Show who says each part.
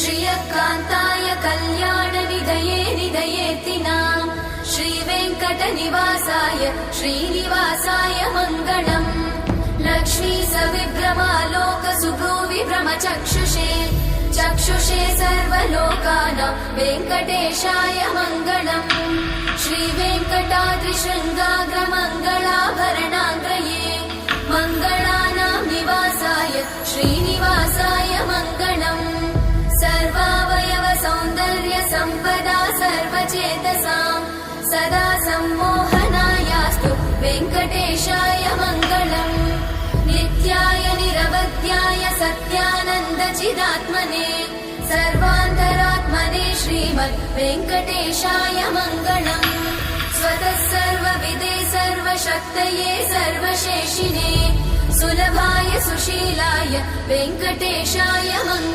Speaker 1: श्रियकान्ताय कल्याणनिधये निधयेतिनाम् श्रीवेङ्कटनिवासाय श्रीनिवासाय मङ्गलम्। लक्ष्मी सविभ्रमालोकसुभ्रूविभ्रमचक्षुषे चक्षुषे सर्वलोकानां वेङ्कटेशाय मङ्गलम्। श्रीवेङ्कटाद्रिशृङ्गाग्रमङ्गलाभरणाङ्गये मङ्गलानां निवासाय श्रीनिवासाय मङ्गलम्। सर्वावयव सौन्दर्य सम्पदा सर्वचेतसां सदा सम्मोहनायास्तु वेङ्कटेशाय मङ्गलम्। नित्याय निरवध्याय सत्यानन्दचिदात्मने सर्वान्तरात्मने श्रीमद् वेङ्कटेशाय मङ्गलम्। स्वतः सर्वविदे सर्वशक्तये सर्वशेषिने सुलभाय सुशीलाय वेङ्कटेशाय मङ्गलम्।